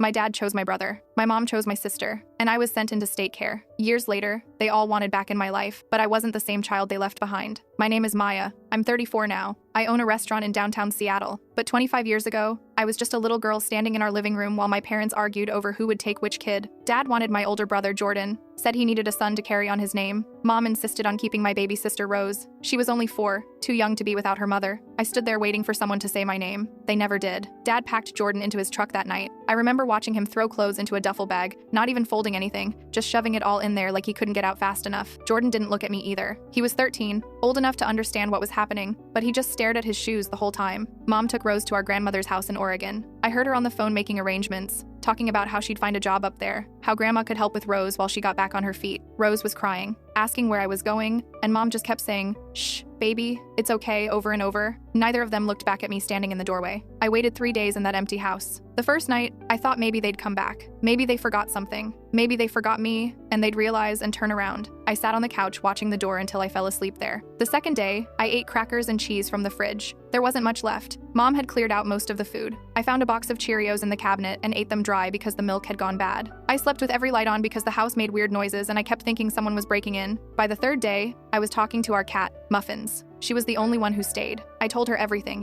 My dad chose my brother. My mom chose my sister. And I was sent into state care. Years later, they all wanted back in my life, but I wasn't the same child they left behind. My name is Maya. I'm 34 now. I own a restaurant in downtown Seattle. But 25 years ago, I was just a little girl standing in our living room while my parents argued over who would take which kid. Dad wanted my older brother, Jordan, said he needed a son to carry on his name. Mom insisted on keeping my baby sister, Rose. She was only 4, too young to be without her mother. I stood there waiting for someone to say my name. They never did. Dad packed Jordan into his truck that night. I remember watching him throw clothes into a duffel bag, not even folding anything, just shoving it all in there like he couldn't get out fast enough. Jordan didn't look at me either. He was 13, old enough to understand what was happening, but he just stared at his shoes the whole time. Mom took Rose to our grandmother's house in Oregon. I heard her on the phone making arrangements, talking about how she'd find a job up there, how Grandma could help with Rose while she got back on her feet. Rose was crying, asking where I was going, and Mom just kept saying, "Shh, baby, it's okay," over and over. Neither of them looked back at me standing in the doorway. I waited 3 days in that empty house. The first night, I thought maybe they'd come back. Maybe they forgot something. Maybe they forgot me, and they'd realize and turn around. I sat on the couch watching the door until I fell asleep there. The second day, I ate crackers and cheese from the fridge. There wasn't much left. Mom had cleared out most of the food. I found a box of Cheerios in the cabinet and ate them dry because the milk had gone bad. I slept with every light on because the house made weird noises and I kept thinking someone was breaking in. By the third day, I was talking to our cat, Muffins. She was the only one who stayed. I told her everything,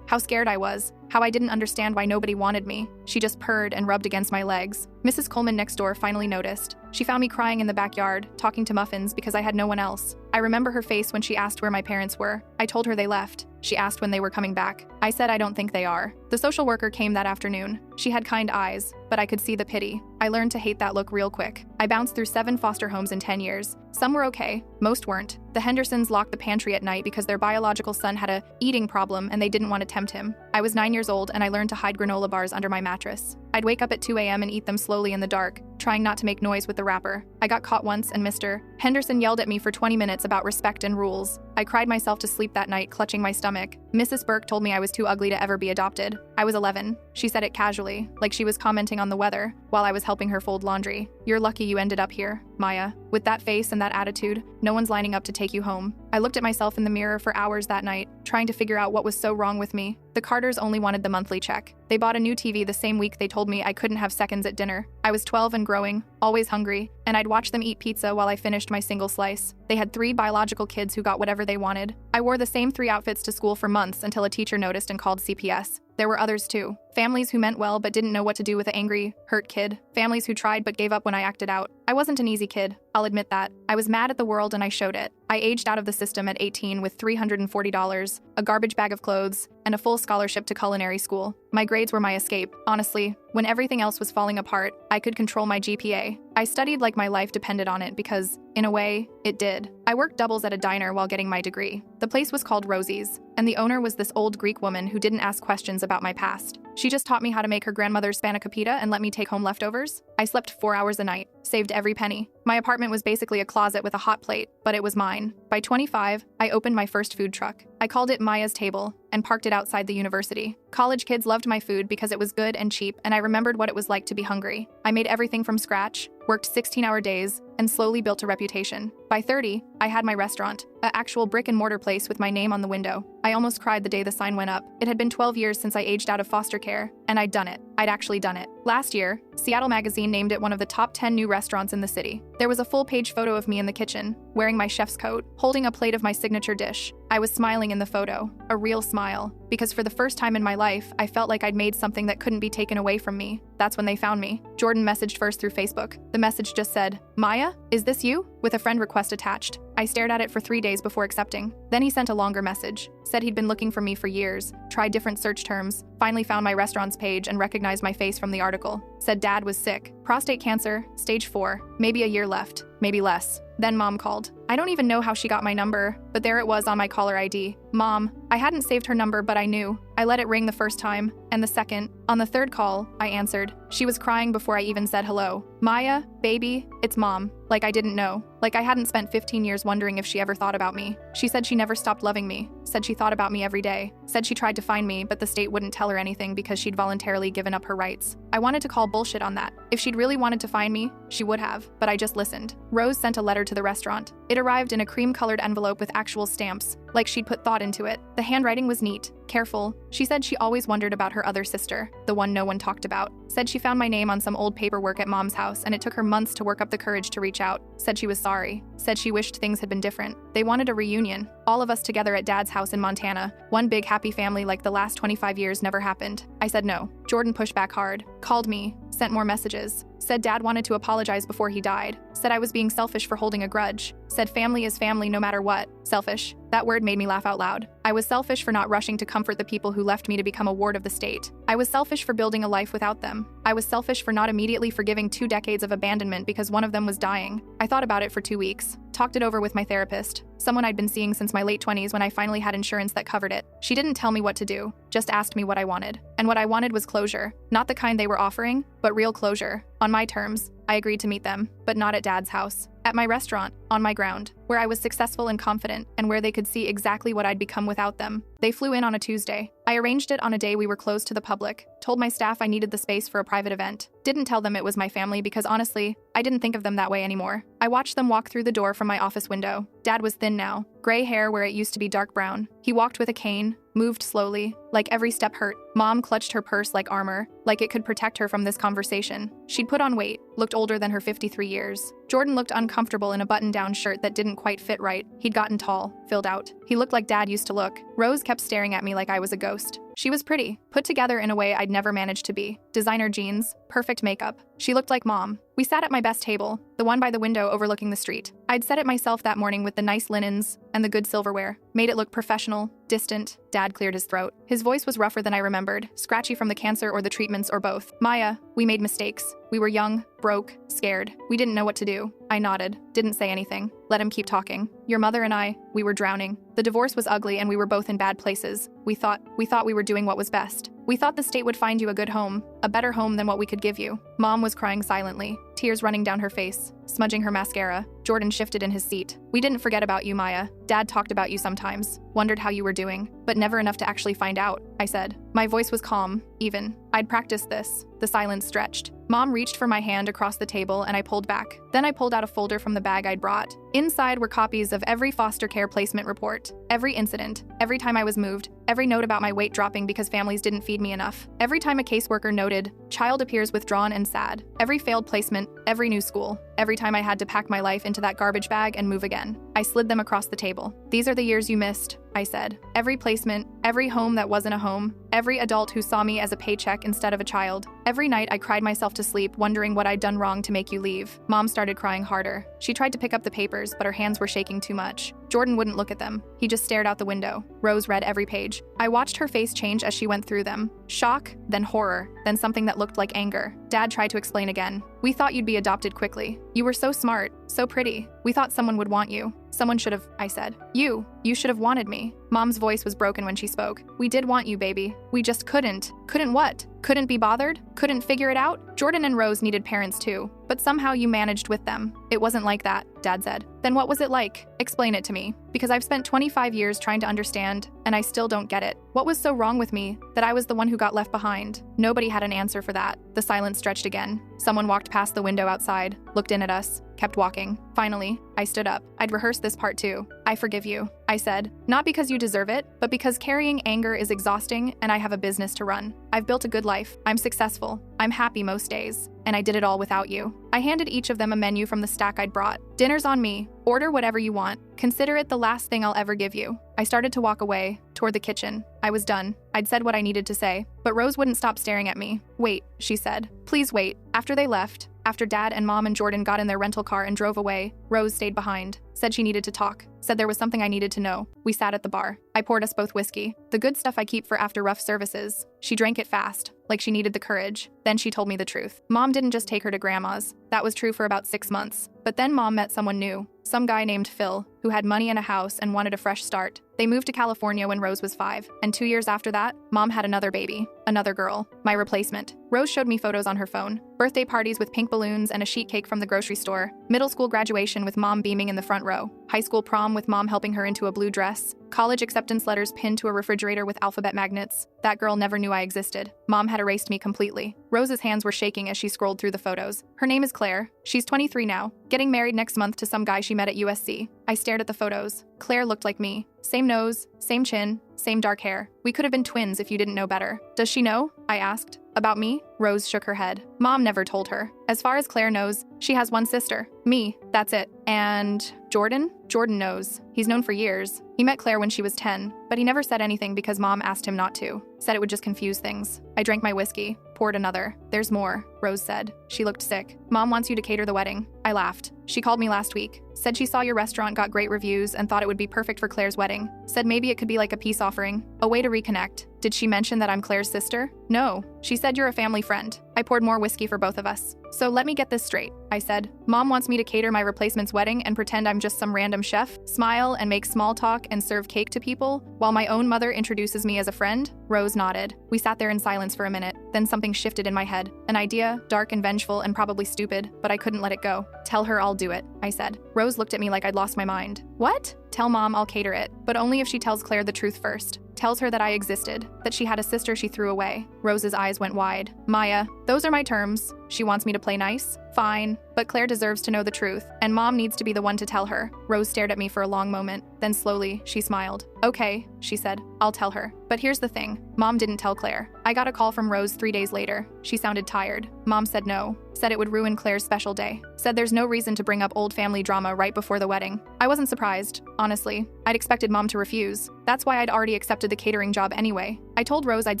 how scared I was, how I didn't understand why nobody wanted me. She just purred and rubbed against my legs. Mrs. Coleman next door finally noticed. She found me crying in the backyard, talking to Muffins because I had no one else. I remember her face when she asked where my parents were. I told her they left. She asked when they were coming back. I said I don't think they are. The social worker came that afternoon. She had kind eyes, but I could see the pity. I learned to hate that look real quick. I bounced through 7 foster homes in 10 years. Some were okay, most weren't. The Hendersons locked the pantry at night because their biological son had a eating problem and they didn't want to tempt him. I was 9 years old and I learned to hide granola bars under my mattress. I'd wake up at 2 a.m. and eat them slowly in the dark, trying not to make noise with the wrapper. I got caught once and Mr. Henderson yelled at me for 20 minutes about respect and rules. I cried myself to sleep that night, clutching my stomach. Mrs. Burke told me I was too ugly to ever be adopted. I was 11. She said it casually, like she was commenting on the weather, while I was helping her fold laundry. "You're lucky you ended up here, Maya. With that face and that attitude, no one's lining up to take you home." I looked at myself in the mirror for hours that night, trying to figure out what was so wrong with me. The Carters only wanted the monthly check. They bought a new TV the same week they told me I couldn't have seconds at dinner. I was 12 and growing, always hungry, and I'd watch them eat pizza while I finished my single slice. They had 3 biological kids who got whatever they wanted. I wore the same 3 outfits to school for months until a teacher noticed and called CPS. There were others too. Families who meant well but didn't know what to do with an angry, hurt kid. Families who tried but gave up when I acted out. I wasn't an easy kid, I'll admit that. I was mad at the world and I showed it. I aged out of the system at 18 with $340, a garbage bag of clothes, and a full scholarship to culinary school. My grades were my escape. Honestly, when everything else was falling apart, I could control my GPA. I studied like my life depended on it because, in a way, it did. I worked doubles at a diner while getting my degree. The place was called Rosie's, and the owner was this old Greek woman who didn't ask questions about my past. She just taught me how to make her grandmother's spanakopita and let me take home leftovers. I slept 4 hours a night, saved every penny. My apartment was basically a closet with a hot plate, but it was mine. By 25, I opened my first food truck. I called it Maya's Table and parked it outside the university. College kids loved my food because it was good and cheap, and I remembered what it was like to be hungry. I made everything from scratch, worked 16-hour days, and slowly built a reputation. By 30, I had my restaurant, an actual brick-and-mortar place with my name on the window. I almost cried the day the sign went up. It had been 12 years since I aged out of foster care, and I'd done it. I'd actually done it. Last year, Seattle Magazine named it one of the top 10 new restaurants in the city. There was a full-page photo of me in the kitchen, wearing my chef's coat, holding a plate of my signature dish. I was smiling in the photo, a real smile, because for the first time in my life, I felt like I'd made something that couldn't be taken away from me. That's when they found me. Jordan messaged first through Facebook. The message just said, "Maya, is this you?" with a friend request attached. I stared at it for 3 days before accepting. Then he sent a longer message, said he'd been looking for me for years, tried different search terms, finally found my restaurant's page and recognized my face from the article. Said Dad was sick, prostate cancer, stage 4, maybe a year left, maybe less. Then Mom called. I don't even know how she got my number, but there it was on my caller ID. Mom. I hadn't saved her number, but I knew. I let it ring the first time, and the second. On the third call, I answered. She was crying before I even said hello. "Maya, baby, it's Mom." Like I didn't know. Like I hadn't spent 15 years wondering if she ever thought about me. She said she never stopped loving me. Said she thought about me every day. Said she tried to find me, but the state wouldn't tell her anything because she'd voluntarily given up her rights. I wanted to call bullshit on that. If she'd really wanted to find me, she would have, but I just listened. Rose sent a letter to the restaurant. It arrived in a cream-colored envelope with actual stamps, like she'd put thought into it. The handwriting was neat, careful. She said she always wondered about her other sister, the one no one talked about. Said she found my name on some old paperwork at mom's house and it took her months to work up the courage to reach out. Said she was sorry. Said she wished things had been different. They wanted a reunion. All of us together at Dad's house in Montana. One big happy family like the last 25 years never happened. I said no. Jordan pushed back hard. Called me. Sent more messages. Said Dad wanted to apologize before he died. Said I was being selfish for holding a grudge. Said family is family no matter what. Selfish. That word made me laugh out loud. I was selfish for not rushing to comfort the people who left me to become a ward of the state. I was selfish for building a life without them. I was selfish for not immediately forgiving 2 decades of abandonment because one of them was dying. I thought about it for 2 weeks. Talked it over with my therapist, someone I'd been seeing since my late 20s when I finally had insurance that covered it. She didn't tell me what to do, just asked me what I wanted. And what I wanted was closure. Not the kind they were offering, but real closure. On my terms. I agreed to meet them, but not at Dad's house. At my restaurant, on my ground, where I was successful and confident, and where they could see exactly what I'd become without them. They flew in on a Tuesday. I arranged it on a day we were closed to the public, told my staff I needed the space for a private event. Didn't tell them it was my family because honestly, I didn't think of them that way anymore. I watched them walk through the door from my office window. Dad was thin now, gray hair where it used to be dark brown. He walked with a cane, moved slowly, like every step hurt. Mom clutched her purse like armor, like it could protect her from this conversation. She'd put on weight, looked older than her 53 years. Jordan looked uncomfortable in a button-down shirt that didn't quite fit right. He'd gotten tall, filled out. He looked like Dad used to look. Rose kept staring at me like I was a ghost. She was pretty, put together in a way I'd never managed to be. Designer jeans, perfect makeup. She looked like Mom. We sat at my best table, the one by the window overlooking the street. I'd set it myself that morning with the nice linens and the good silverware. Made it look professional, distant. Dad cleared his throat. His voice was rougher than I remembered, scratchy from the cancer or the treatments or both. Maya, we made mistakes. We were young, broke, scared. We didn't know what to do. I nodded, didn't say anything. Let him keep talking. Your mother and I, we were drowning. The divorce was ugly and we were both in bad places. We thought we were doing what was best. We thought the state would find you a good home, a better home than what we could give you. Mom was crying silently, tears running down her face, smudging her mascara. Jordan shifted in his seat. We didn't forget about you, Maya. Dad talked about you sometimes, wondered how you were doing, but never enough to actually find out, I said. My voice was calm, even. I'd practiced this. The silence stretched. Mom reached for my hand across the table and I pulled back. Then I pulled out a folder from the bag I'd brought. Inside were copies of every foster care placement report, every incident, every time I was moved, every note about my weight dropping because families didn't feed me enough, every time a caseworker noted, child appears withdrawn and sad, every failed placement, every new school, every time I had to pack my life into that garbage bag and move again. I slid them across the table. These are the years you missed, I said. Every placement, every home that wasn't a home, every adult who saw me as a paycheck instead of a child. Every night I cried myself to sleep wondering what I'd done wrong to make you leave. Mom started crying harder. She tried to pick up the papers, but her hands were shaking too much. Jordan wouldn't look at them. He just stared out the window. Rose read every page. I watched her face change as she went through them. Shock, then horror, then something that looked like anger. Dad tried to explain again. We thought you'd be adopted quickly. You were so smart, so pretty. We thought someone would want you. Someone should have, I said. You should have wanted me. Mom's voice was broken when she spoke. We did want you, baby. We just couldn't. Couldn't what? Couldn't be bothered? Couldn't figure it out? Jordan and Rose needed parents too, but somehow you managed with them. It wasn't like that, Dad said. Then what was it like? Explain it to me. Because I've spent 25 years trying to understand, and I still don't get it. What was so wrong with me that I was the one who got left behind? Nobody had an answer for that. The silence stretched again. Someone walked past the window outside, looked in at us, kept walking. Finally, I stood up. I'd rehearsed this part too. I forgive you, I said. Not because you deserve it, but because carrying anger is exhausting and I have a business to run. I've built a good life. I'm successful. I'm happy most days. And I did it all without you. I handed each of them a menu from the stack I'd brought. Dinner's on me. Order whatever you want. Consider it the last thing I'll ever give you. I started to walk away, toward the kitchen. I was done. I'd said what I needed to say. But Rose wouldn't stop staring at me. Wait, she said. Please wait. After they left, after Dad and Mom and Jordan got in their rental car and drove away, Rose stayed behind. Said she needed to talk. Said there was something I needed to know. We sat at the bar. I poured us both whiskey. The good stuff I keep for after rough services. She drank it fast, like she needed the courage. Then she told me the truth. Mom didn't just take her to Grandma's. That was true for about 6 months. But then Mom met someone new. Some guy named Phil, who had money and a house and wanted a fresh start. They moved to California when Rose was 5, and 2 years after that, Mom had another baby, another girl, my replacement. Rose showed me photos on her phone. Birthday parties with pink balloons and a sheet cake from the grocery store. Middle school graduation with Mom beaming in the front row. High school prom with Mom helping her into a blue dress. College acceptance letters pinned to a refrigerator with alphabet magnets. That girl never knew I existed. Mom had erased me completely. Rose's hands were shaking as she scrolled through the photos. Her name is Claire. She's 23 now, getting married next month to some guy she met at USC. I stared at the photos. Claire looked like me. Same nose, same chin, same dark hair. We could have been twins if you didn't know better. Does she know? I asked. About me? Rose shook her head. Mom never told her. As far as Claire knows, she has one sister. Me. That's it. And Jordan? Jordan knows. He's known for years. He met Claire when she was 10, but he never said anything because Mom asked him not to. Said it would just confuse things. I drank my whiskey. Poured another. There's more, Rose said. She looked sick. Mom wants you to cater the wedding. I laughed. She called me last week. Said she saw your restaurant got great reviews and thought it would be perfect for Claire's wedding. Said maybe it could be like a peace offering. A way to reconnect. Did she mention that I'm Claire's sister? No. She said you're a family friend. I poured more whiskey for both of us. So let me get this straight, I said. Mom wants me to cater my replacement's wedding and pretend I'm just some random chef, smile and make small talk and serve cake to people, while my own mother introduces me as a friend? Rose nodded. We sat there in silence for a minute. Then something shifted in my head. An idea, dark and vengeful and probably stupid, but I couldn't let it go. Tell her I'll do it, I said. Rose looked at me like I'd lost my mind. What? Tell Mom I'll cater it, but only if she tells Claire the truth first. Tells her that I existed, that she had a sister she threw away. Rose's eyes went wide. Maya, those are my terms. She wants me to play nice? Fine, but Claire deserves to know the truth, and Mom needs to be the one to tell her. Rose stared at me for a long moment, then slowly, she smiled. Okay, she said, I'll tell her. But here's the thing, Mom didn't tell Claire. I got a call from Rose 3 days later. She sounded tired. Mom said no. Said it would ruin Claire's special day. Said there's no reason to bring up old family drama right before the wedding. I wasn't surprised, honestly. I'd expected Mom to refuse. That's why I'd already accepted the catering job anyway. I told Rose I'd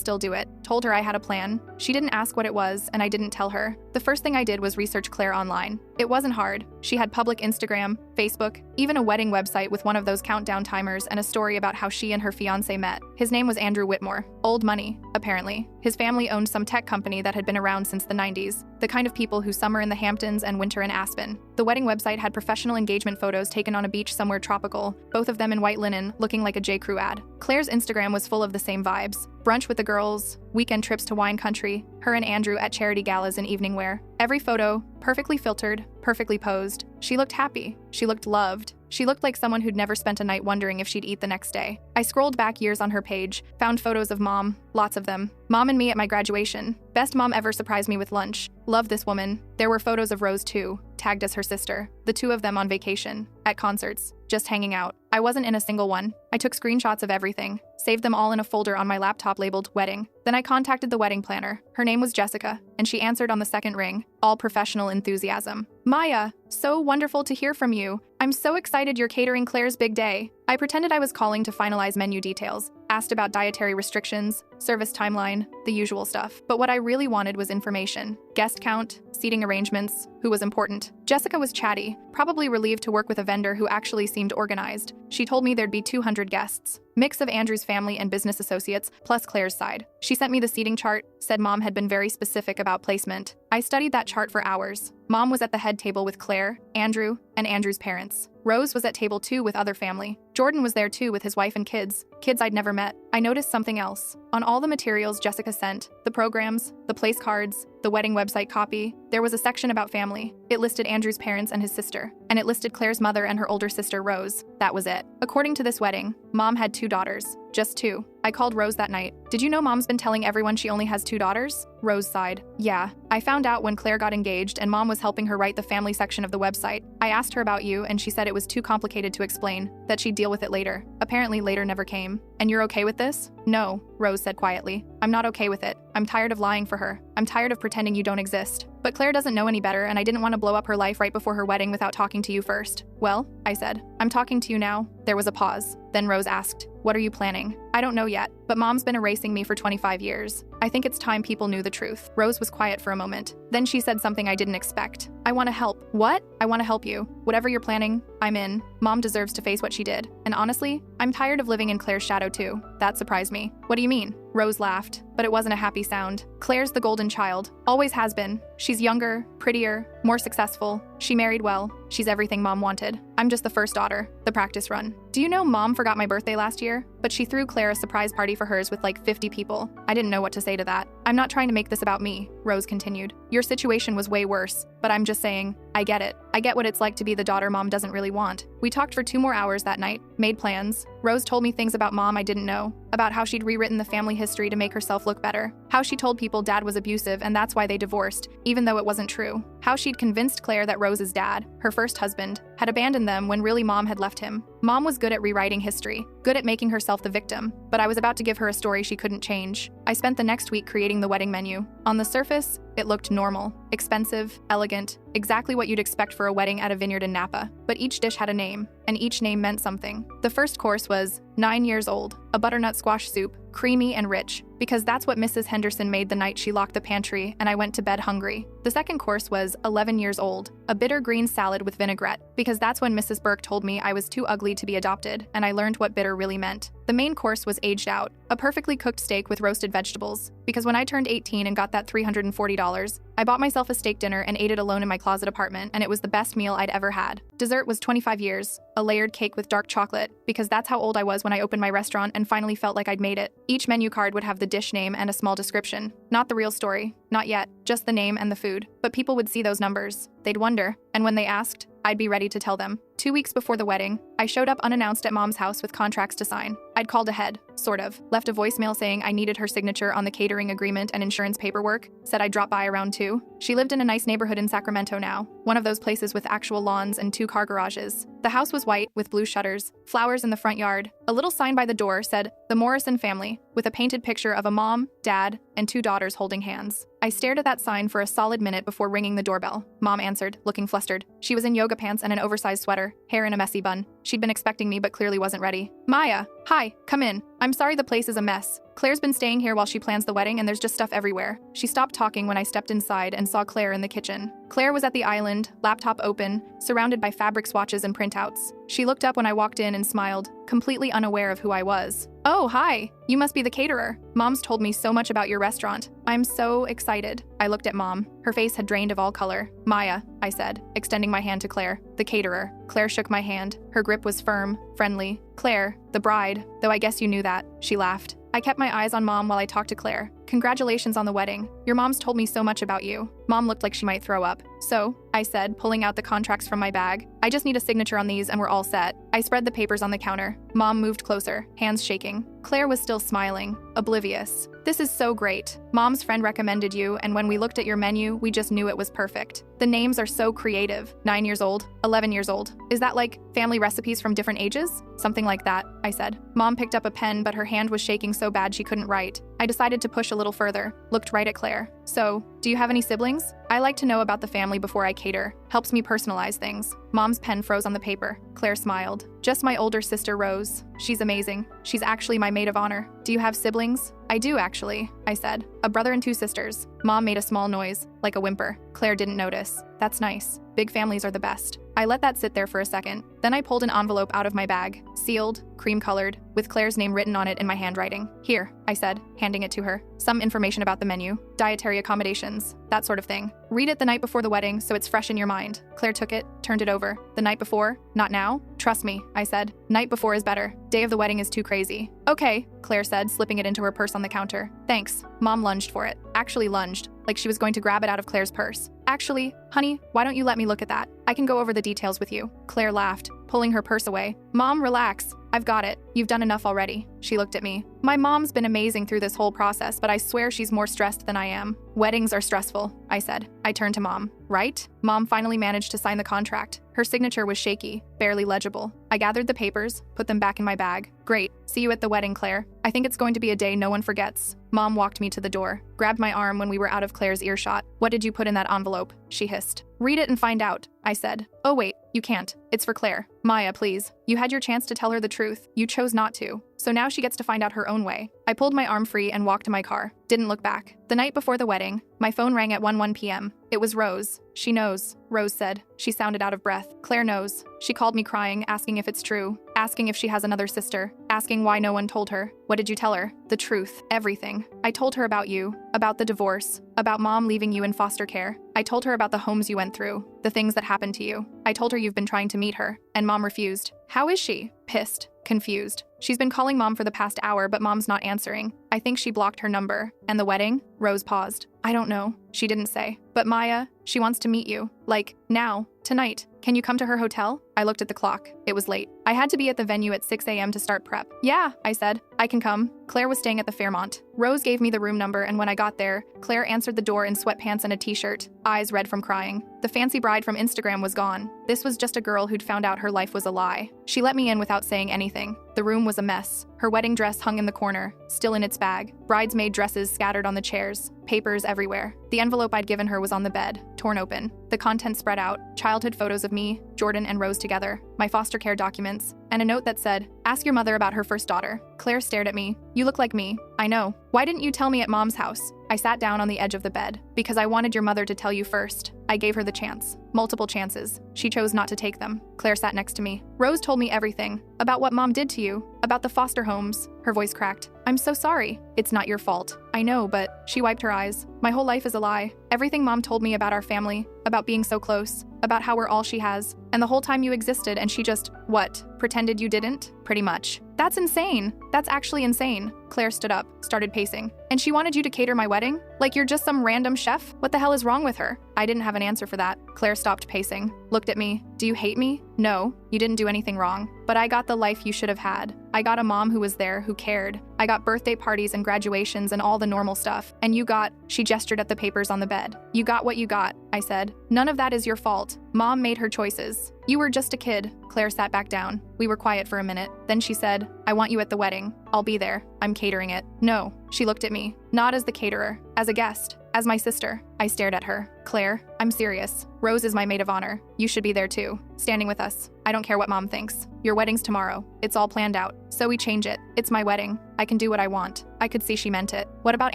still do it. Told her I had a plan. She didn't ask what it was, and I didn't tell her. The first thing I did was research Claire online. It wasn't hard. She had public Instagram, Facebook, even a wedding website with one of those countdown timers and a story about how she and her fiancé met. His name was Andrew Whitmore. Old money, apparently. His family owned some tech company that had been around since the 90s. The kind of people who summer in the Hamptons and winter in Aspen. The wedding website had professional engagement photos taken on a beach somewhere tropical, both of them in white linen, looking like a J. Crew ad. Claire's Instagram was full of the same vibes. Brunch with the girls, weekend trips to wine country, her and Andrew at charity galas in evening wear. Every photo, perfectly filtered, perfectly posed. She looked happy. She looked loved. She looked like someone who'd never spent a night wondering if she'd eat the next day. I scrolled back years on her page, found photos of Mom, lots of them. Mom and me at my graduation. Best mom ever surprised me with lunch. Love this woman. There were photos of Rose too, tagged as her sister. The two of them on vacation, at concerts, just hanging out. I wasn't in a single one. I took screenshots of everything, saved them all in a folder on my laptop labeled Wedding. Then I contacted the wedding planner. Her name was Jessica, and she answered on the second ring, all professional enthusiasm. Maya, so wonderful to hear from you. I'm so excited you're catering Claire's big day. I pretended I was calling to finalize menu details, asked about dietary restrictions, service timeline, the usual stuff. But what I really wanted was information. Guest count, seating arrangements, who was important. Jessica was chatty, probably relieved to work with a vendor who actually seemed organized. She told me there'd be 200 guests. Mix of Andrew's family and business associates, plus Claire's side. She sent me the seating chart, said Mom had been very specific about placement. I studied that chart for hours. Mom was at the head table with Claire, Andrew, and Andrew's parents. Rose was at table 2 with other family. Jordan was there too with his wife and kids I'd never met. I noticed something else. On all the materials Jessica sent, the programs, the place cards, the wedding website copy, there was a section about family. It listed Andrew's parents and his sister, and it listed Claire's mother and her older sister Rose. That was it. According to this wedding, Mom had 2 daughters. Just 2. I called Rose that night. Did you know Mom's been telling everyone she only has 2 daughters? Rose sighed. Yeah. I found out when Claire got engaged and Mom was helping her write the family section of the website. I asked her about you and she said it was too complicated to explain, that she'd deal with it later. Apparently later never came. And you're okay with this? No, Rose said quietly. I'm not okay with it. I'm tired of lying for her. I'm tired of pretending you don't exist. But Claire doesn't know any better and I didn't want to blow up her life right before her wedding without talking to you first. Well, I said, I'm talking to you now. There was a pause. Then Rose asked, what are you planning? I don't know yet, but Mom's been erasing me for 25 years. I think it's time people knew the truth. Rose was quiet for a moment. Then she said something I didn't expect. I want to help. What? I want to help you. Whatever you're planning, I'm in. Mom deserves to face what she did. And honestly, I'm tired of living in Claire's shadow too. That surprised me. What do you mean? Rose laughed, but it wasn't a happy sound. Claire's the golden child. Always has been. She's younger, prettier, more successful. She married well. She's everything Mom wanted. I'm just the first daughter, the practice run. Do you know Mom forgot my birthday last year? But she threw Claire a surprise party for hers with like 50 people. I didn't know what to say to that. I'm not trying to make this about me, Rose continued. Your situation was way worse, but I'm just saying, I get it. I get what it's like to be the daughter Mom doesn't really want. We talked for 2 more hours that night, made plans. Rose told me things about Mom I didn't know, about how she'd rewritten the family history to make herself look better, how she told people Dad was abusive and that's why they divorced, even though it wasn't true. how she'd convinced Claire that Rose's dad, her first husband, had abandoned them when really Mom had left him. Mom was good at rewriting history, good at making herself the victim, but I was about to give her a story she couldn't change. I spent the next week creating the wedding menu. On the surface, it looked normal, expensive, elegant, exactly what you'd expect for a wedding at a vineyard in Napa. But each dish had a name, and each name meant something. The first course was 9 years old, a butternut squash soup, creamy and rich, because that's what Mrs. Henderson made the night she locked the pantry and I went to bed hungry. The second course was 11 years old, a bitter green salad with vinaigrette, because that's when Mrs. Burke told me I was too ugly to be adopted, and I learned what bitter really meant. The main course was aged out, a perfectly cooked steak with roasted vegetables, because when I turned 18 and got that $340, I bought myself a steak dinner and ate it alone in my closet apartment, and it was the best meal I'd ever had. Dessert was 25 years, a layered cake with dark chocolate, because that's how old I was when I opened my restaurant and finally felt like I'd made it. Each menu card would have the dish name and a small description. Not the real story, not yet, just the name and the food. But people would see those numbers. They'd wonder, and when they asked, I'd be ready to tell them. 2 weeks before the wedding, I showed up unannounced at Mom's house with contracts to sign. I'd called ahead, sort of, left a voicemail saying I needed her signature on the catering agreement and insurance paperwork, said I'd drop by around 2. She lived in a nice neighborhood in Sacramento now, one of those places with actual lawns and 2 car garages. The house was white, with blue shutters, flowers in the front yard. A little sign by the door said, "The Morrison family," with a painted picture of a mom, dad, and 2 daughters holding hands. I stared at that sign for a solid minute before ringing the doorbell. Mom answered, looking flustered. She was in yoga pants and an oversized sweater, hair in a messy bun. She'd been expecting me but clearly wasn't ready. "Maya, hi, come in. I'm sorry the place is a mess. Claire's been staying here while she plans the wedding and there's just stuff everywhere." She stopped talking when I stepped inside and saw Claire in the kitchen. Claire was at the island, laptop open, surrounded by fabric swatches and printouts. She looked up when I walked in and smiled, completely unaware of who I was. "Oh, hi. You must be the caterer. Mom's told me so much about your restaurant. I'm so excited." I looked at Mom. Her face had drained of all color. "Maya," I said, extending my hand to Claire, the caterer. Claire shook my hand. Her grip was firm, friendly. "Claire, the bride, though I guess you knew that." She laughed. I kept my eyes on Mom while I talked to Claire. "Congratulations on the wedding. Your mom's told me so much about you." Mom looked like she might throw up. "So," I said, pulling out the contracts from my bag. "I just need a signature on these and we're all set." I spread the papers on the counter. Mom moved closer, hands shaking. Claire was still smiling, oblivious. "This is so great. Mom's friend recommended you, and when we looked at your menu, we just knew it was perfect. The names are so creative. 9 years old, 11 years old. Is that like family recipes from different ages?" "Something like that," I said. Mom picked up a pen, but her hand was shaking so bad she couldn't write. I decided to push a little further, looked right at Claire. "So, do you have any siblings? I like to know about the family before I cater. Helps me personalize things." Mom's pen froze on the paper. Claire smiled. "Just my older sister, Rose. She's amazing. She's actually my maid of honor." "Do you have siblings?" "I do, actually," I said. "A brother and 2 sisters." Mom made a small noise, like a whimper. Claire didn't notice. "That's nice. Big families are the best." I let that sit there for a second. Then I pulled an envelope out of my bag, sealed, cream-colored, with Claire's name written on it in my handwriting. "Here," I said, handing it to her. "Some information about the menu, dietary accommodations, that sort of thing. Read it the night before the wedding so it's fresh in your mind." Claire took it, turned it over. "The night before? Not now?" "Trust me," I said. "Night before is better. Day of the wedding is too crazy." "Okay," Claire said, slipping it into her purse on the counter. "Thanks." Mom lunged for it. Actually lunged, like she was going to grab it out of Claire's purse. "Actually, honey, why don't you let me look at that? I can go over the details with you." Claire laughed, pulling her purse away. "Mom, relax. I've got it. You've done enough already." She looked at me. "My mom's been amazing through this whole process, but I swear she's more stressed than I am." "Weddings are stressful," I said. I turned to Mom. "Right?" Mom finally managed to sign the contract. Her signature was shaky, barely legible. I gathered the papers, put them back in my bag. "Great. See you at the wedding, Claire. I think it's going to be a day no one forgets." Mom walked me to the door, grabbed my arm when we were out of Claire's earshot. "What did you put in that envelope?" she hissed. "Read it and find out," I said. "Oh wait, you can't. It's for Claire." "Maya, please. You had your chance to tell her the truth. You chose not to. So now she gets to find out her own way." I pulled my arm free and walked to my car. Didn't look back. The night before the wedding, my phone rang at 1 p.m. It was Rose. "She knows," Rose said. She sounded out of breath. "Claire knows." She called me crying, asking if it's true, asking if she has another sister, asking why no one told her. "What did you tell her?" "The truth. Everything. I told her about you, about the divorce, about Mom leaving you in foster care. I told her about the homes you went through, the things that happened to you. I told her you've been trying to meet her, and Mom refused." "How is she?" "Pissed. Confused. She's been calling Mom for the past hour, but Mom's not answering. I think she blocked her number." "And the wedding?" Rose paused. "I don't know." She didn't say. "But Maya, she wants to meet you. Like, now. Tonight. Can you come to her hotel?" I looked at the clock. It was late. I had to be at the venue at 6 a.m. to start prep. "Yeah," I said. "I can come. Claire was staying at the Fairmont. Rose gave me the room number, and when I got there, Claire answered the door in sweatpants and a t-shirt, eyes red from crying. The fancy bride from Instagram was gone. This was just a girl who'd found out her life was a lie. She let me in without saying anything. The room was a mess. Her wedding dress hung in the corner, still in its bag. Bridesmaid dresses scattered on the chairs. Papers everywhere. The envelope I'd given her was on the bed, torn open. The contents spread out. Childhood photos of me, Jordan, and Rose together. My foster care documents. And a note that said, "Ask your mother about her first daughter." Claire stared at me. "You look like me." "I know. Why didn't you tell me at Mom's house?" I sat down on the edge of the bed. "Because I wanted your mother to tell you first." I gave her the chance. Multiple chances. She chose not to take them. Claire sat next to me. "Rose told me everything. About what Mom did to you. About the foster homes." Her voice cracked. "I'm so sorry." "It's not your fault." "I know, but..." She wiped her eyes. "My whole life is a lie. Everything Mom told me about our family, about being so close, about how we're all she has. And the whole time you existed and she just, what, pretended you didn't? Pretty much." "That's insane. That's actually insane." Claire stood up, started pacing. "And she wanted you to cater my wedding? Like you're just some random chef? What the hell is wrong with her?" I didn't have an answer for that. Claire stopped pacing, looked at me. "Do you hate me?" "No, you didn't do anything wrong. But I got the life you should have had. I got a mom who was there, who cared. I got birthday parties and graduations and all the normal stuff. And you got..." She gestured at the papers on the bed. "You got what you got," I said. "None of that is your fault. Mom made her choices. You were just a kid." Claire sat back down. We were quiet for a minute. Then she said, "I want you at the wedding. I'll be there. I'm catering it." "No." She looked at me. "Not as the caterer. As a guest. As my sister." I stared at her. "Claire, I'm serious. Rose is my maid of honor. You should be there too. Standing with us. I don't care what Mom thinks. Your wedding's tomorrow. It's all planned out. So we change it. It's my wedding. I can do what I want." I could see she meant it. "What about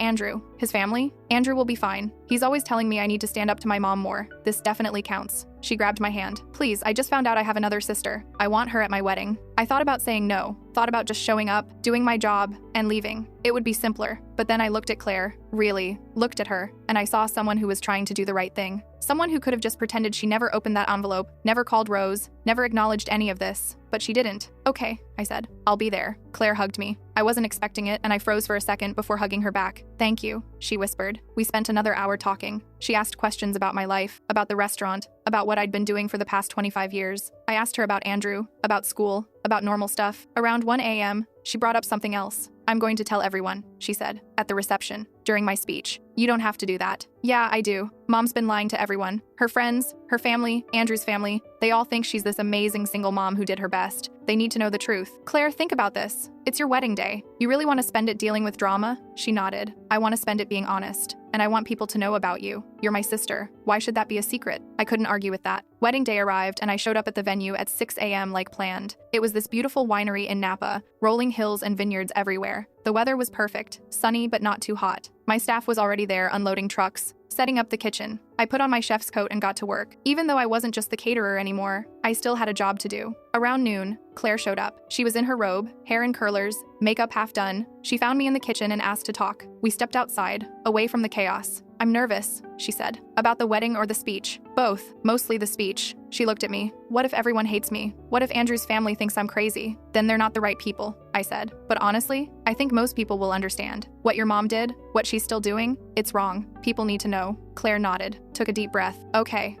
Andrew? His family?" "Andrew will be fine. He's always telling me I need to stand up to my mom more. This definitely counts." She grabbed my hand. "Please, I just found out I have another sister. I want her at my wedding." I thought about saying no. Thought about just showing up, doing my job, and leaving. It would be simpler. But then I looked at Claire. Really, looked at her. And I saw someone who was trying to do the right thing. Someone who could have just pretended she never opened that envelope, never called Rose, never acknowledged any of this. But she didn't. "Okay," I said. "I'll be there." Claire hugged me. I wasn't expecting it, and I froze for a second before hugging her back. "Thank you," she whispered. We spent another hour talking. She asked questions about my life, about the restaurant, about what I'd been doing for the past 25 years. I asked her about Andrew, about school, about normal stuff. Around 1 a.m., she brought up something else. "I'm going to tell everyone," she said, at the reception, during my speech. "You don't have to do that." "Yeah, I do. Mom's been lying to everyone. Her friends, her family, Andrew's family. They all think she's this amazing single mom who did her best. They need to know the truth." "Claire, think about this. It's your wedding day. You really want to spend it dealing with drama?" She nodded. "I want to spend it being honest. And I want people to know about you. You're my sister. Why should that be a secret?" I couldn't argue with that. Wedding day arrived, and I showed up at the venue at 6 a.m. like planned. It was this beautiful winery in Napa, rolling hills and vineyards everywhere. The weather was perfect, sunny but not too hot. My staff was already there unloading trucks, setting up the kitchen. I put on my chef's coat and got to work. Even though I wasn't just the caterer anymore, I still had a job to do. Around noon, Claire showed up. She was in her robe, hair in curlers, makeup half done. She found me in the kitchen and asked to talk. We stepped outside, away from the chaos. "I'm nervous," she said. "About the wedding or the speech?" "Both. Mostly the speech." She looked at me. "What if everyone hates me? What if Andrew's family thinks I'm crazy? Then they're not the right people," I said. "But honestly, I think most people will understand. What your mom did, what she's still doing, it's wrong. People need to know." Claire nodded, took a deep breath. Okay,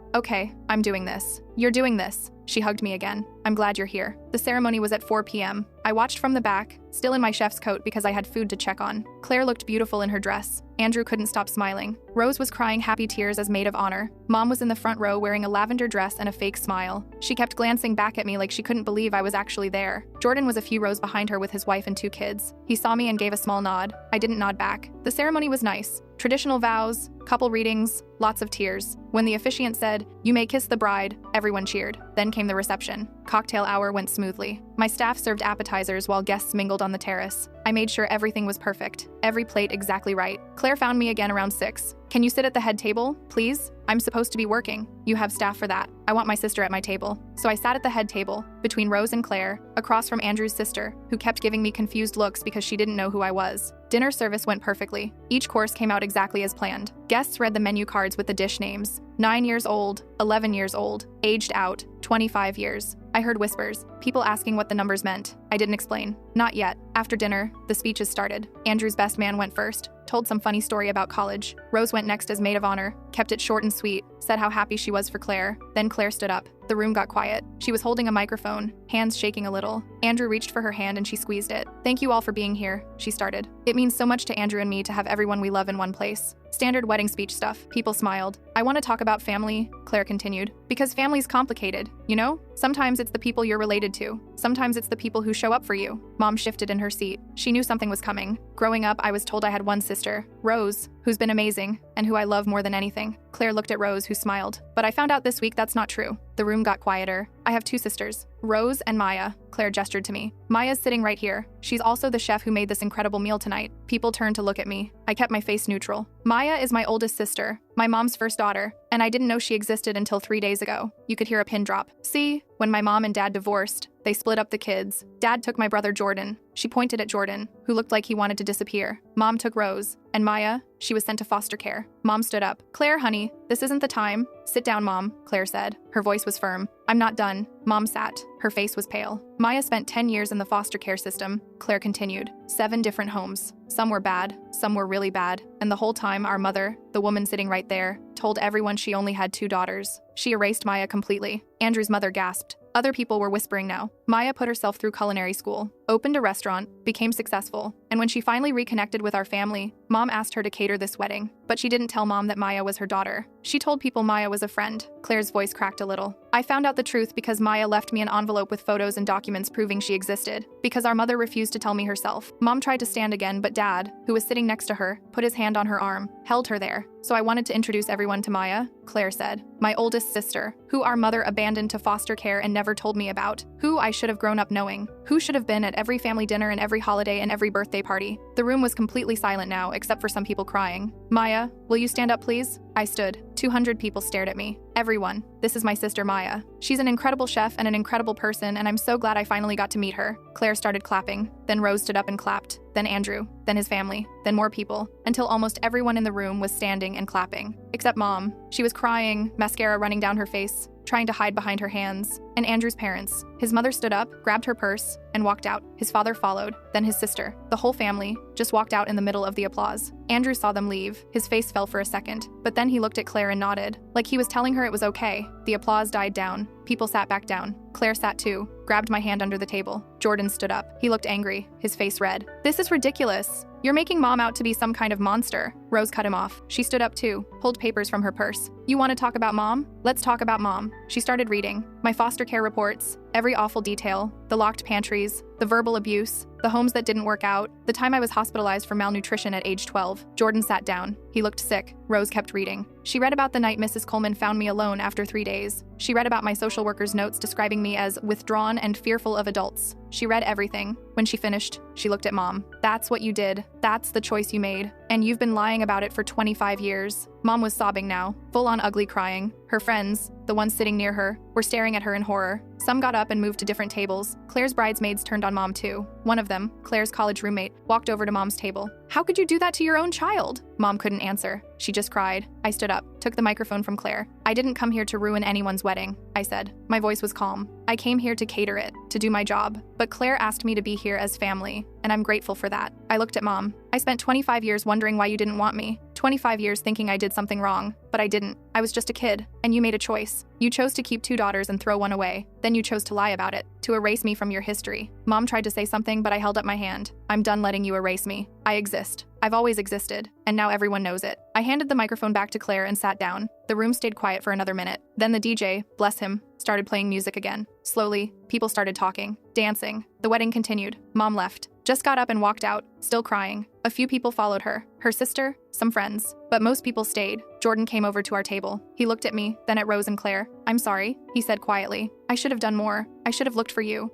I'm doing this. You're doing this." She hugged me again. "I'm glad you're here." The ceremony was at 4 p.m. I watched from the back, still in my chef's coat because I had food to check on. Claire looked beautiful in her dress. Andrew couldn't stop smiling. Rose was crying happy tears as maid of honor. Mom was in the front row wearing a lavender dress and a fake smile. She kept glancing back at me like she couldn't believe I was actually there. Jordan was a few rows behind her with his wife and 2 kids. He saw me and gave a small nod. I didn't nod back. The ceremony was nice. Traditional vows, couple readings, lots of tears. When the officiant said, "You may kiss the bride," everyone cheered. Then came the reception. Cocktail hour went smoothly. My staff served appetizers while guests mingled on the terrace. I made sure everything was perfect, every plate exactly right. Claire found me again around 6. "Can you sit at the head table, please? I'm supposed to be working." "You have staff for that. I want my sister at my table." So I sat at the head table, between Rose and Claire, across from Andrew's sister, who kept giving me confused looks because she didn't know who I was. Dinner service went perfectly. Each course came out exactly as planned. Guests read the menu cards with the dish names. 9 years old, 11 years old, aged out, 25 years. I heard whispers, people asking what the numbers meant. I didn't explain. Not yet. After dinner, the speeches started. Andrew's best man went first, told some funny story about college. Rose went next as maid of honor, kept it short and sweet, said how happy she was for Claire. Then Claire stood up. The room got quiet. She was holding a microphone, hands shaking a little. Andrew reached for her hand and she squeezed it. "Thank you all for being here," she started. "It means so much to Andrew and me to have everyone we love in one place." Standard wedding speech stuff. People smiled. "I want to talk about family," Claire continued. "Because family's complicated, you know? Sometimes it's the people you're related to. Sometimes it's the people who show up for you." Mom shifted in her seat. She knew something was coming. "Growing up, I was told I had one sister, Rose, who's been amazing, and who I love more than anything." Claire looked at Rose, who smiled. "But I found out this week that's not true." The room got quieter. "I have two sisters, Rose and Maya," Claire gestured to me. "Maya's sitting right here. She's also the chef who made this incredible meal tonight." People turned to look at me. I kept my face neutral. "Maya is my oldest sister, my mom's first daughter, and I didn't know she existed until 3 days ago." You could hear a pin drop. "See, when my mom and dad divorced, they split up the kids. Dad took my brother Jordan." She pointed at Jordan, who looked like he wanted to disappear. "Mom took Rose. And Maya, she was sent to foster care." Mom stood up. "Claire, honey, this isn't the time." "Sit down, Mom," Claire said. Her voice was firm. "I'm not done." Mom sat. Her face was pale. "Maya spent 10 years in the foster care system," Claire continued. 7 different homes. Some were bad, some were really bad. And the whole time, our mother, the woman sitting right there, told everyone she only had 2 daughters. She erased Maya completely. Andrew's mother gasped. Other people were whispering now. Maya put herself through culinary school, opened a restaurant, became successful, and when she finally reconnected with our family, Mom asked her to cater this wedding. But she didn't tell Mom that Maya was her daughter. She told people Maya was a friend. Claire's voice cracked a little. "I found out the truth because Maya left me an envelope with photos and documents proving she existed. Because our mother refused to tell me herself." Mom tried to stand again, but Dad, who was sitting next to her, put his hand on her arm, held her there. "So I wanted to introduce everyone to Maya," Claire said. "My oldest sister, who our mother abandoned to foster care and never told me about. Who I should have grown up knowing. Who should have been at every family dinner and every holiday and every birthday party." The room was completely silent now, except for some people crying. "Maya, will you stand up, please?" I stood. 200 people stared at me. "Everyone, this is my sister Maya. She's an incredible chef and an incredible person, and I'm so glad I finally got to meet her." Claire started clapping. Then Rose stood up and clapped. Then Andrew. Then his family. Then more people. Until almost everyone in the room was standing and clapping. Except Mom. She was crying, mascara running down her face, trying to hide behind her hands. And Andrew's parents. His mother stood up, grabbed her purse, and walked out. His father followed, then his sister. The whole family just walked out in the middle of the applause. Andrew saw them leave. His face fell for a second, but then he looked at Claire and nodded, like he was telling her it was okay. The applause died down. People sat back down. Claire sat too, grabbed my hand under the table. Jordan stood up. He looked angry, his face red. "This is ridiculous. You're making Mom out to be some kind of monster." Rose cut him off. She stood up too, pulled papers from her purse. "You want to talk about Mom? Let's talk about Mom." She started reading. My foster care reports, every awful detail, the locked pantries, the verbal abuse, the homes that didn't work out, the time I was hospitalized for malnutrition at age 12. Jordan sat down. He looked sick. Rose kept reading. She read about the night Mrs. Coleman found me alone after 3 days. She read about my social worker's notes describing me as withdrawn and fearful of adults. She read everything. When she finished, she looked at Mom. "That's what you did. That's the choice you made. And you've been lying about it for 25 years. Mom was sobbing now, full-on ugly crying. Her friends, the ones sitting near her, were staring at her in horror. Some got up and moved to different tables. Claire's bridesmaids turned on Mom too. One of them, Claire's college roommate, walked over to Mom's table. "How could you do that to your own child?" Mom couldn't answer. She just cried. I stood up, took the microphone from Claire. "I didn't come here to ruin anyone's wedding," I said. My voice was calm. "I came here to cater it, to do my job. But Claire asked me to be here as family, and I'm grateful for that." I looked at Mom. "I spent 25 years wondering why you didn't want me. 25 years thinking I did something wrong, but I didn't. I was just a kid, and you made a choice. You chose to keep 2 daughters and throw one away. Then you chose to lie about it, to erase me from your history." Mom tried to say something, but I held up my hand. "I'm done letting you erase me. I exist. I've always existed, and now everyone knows it." I handed the microphone back to Claire and sat down. The room stayed quiet for another minute. Then the DJ, bless him, started playing music again. Slowly, people started talking, dancing. The wedding continued. Mom left, just got up and walked out, still crying. A few people followed her. Her sister, some friends. But most people stayed. Jordan came over to our table. He looked at me, then at Rose and Claire. "I'm sorry," he said quietly. "I should have done more. I should have looked for you.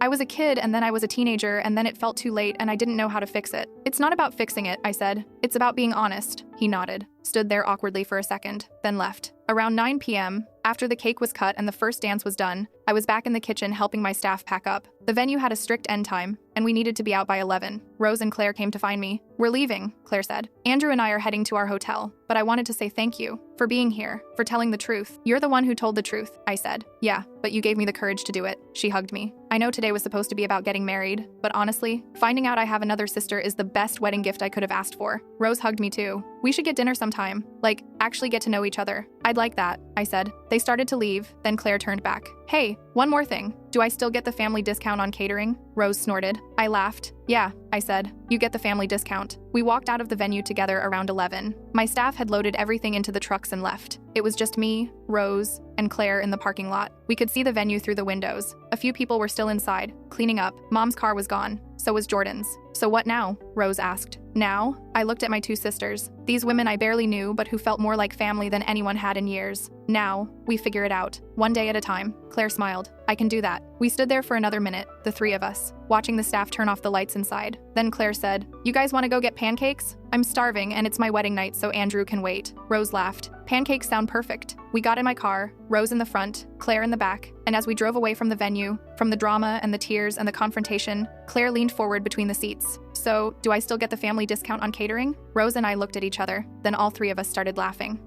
I was a kid, and then I was a teenager, and then it felt too late, and I didn't know how to fix it." "It's not about fixing it," I said. "It's about being honest." He nodded, stood there awkwardly for a second, then left. Around 9 p.m., after the cake was cut and the first dance was done, I was back in the kitchen helping my staff pack up. The venue had a strict end time, and we needed to be out by 11. Rose and Claire came to find me. "We're leaving," Claire said. "Andrew and I are heading to our hotel, but I wanted to say thank you. For being here, for telling the truth. You're the one who told the truth, I said. Yeah, but you gave me the courage to do it. She hugged me. I know today was supposed to be about getting married, but honestly, finding out I have another sister is the best wedding gift I could have asked for. Rose hugged me too. We should get dinner sometime. Like, actually get to know each other. I'd like that, I said. They started to leave, then Claire turned back. Hey, one more thing. Do I still get the family discount on catering? Rose snorted. I laughed. Yeah, I said. You get the family discount. We walked out of the venue together around 11. My staff had loaded everything into the trucks and left. It was just me, Rose, and Claire in the parking lot. We could see the venue through the windows. A few people were still inside, cleaning up. Mom's car was gone. So was Jordan's. So what now? Rose asked. Now? I looked at my two sisters. These women I barely knew, but who felt more like family than anyone had in years. Now, we figure it out. One day at a time. Claire smiled. I can do that. We stood there for another minute, the three of us, watching the staff turn off the lights inside. Then Claire said, You guys want to go get pancakes? I'm starving and it's my wedding night, so Andrew can wait. Rose laughed. Pancakes sound perfect. We got in my car, Rose in the front, Claire in the back, and as we drove away from the venue, from the drama and the tears and the confrontation, Claire leaned forward between the seats. So, do I still get the family discount on catering? Rose and I looked at each other, then all three of us started laughing.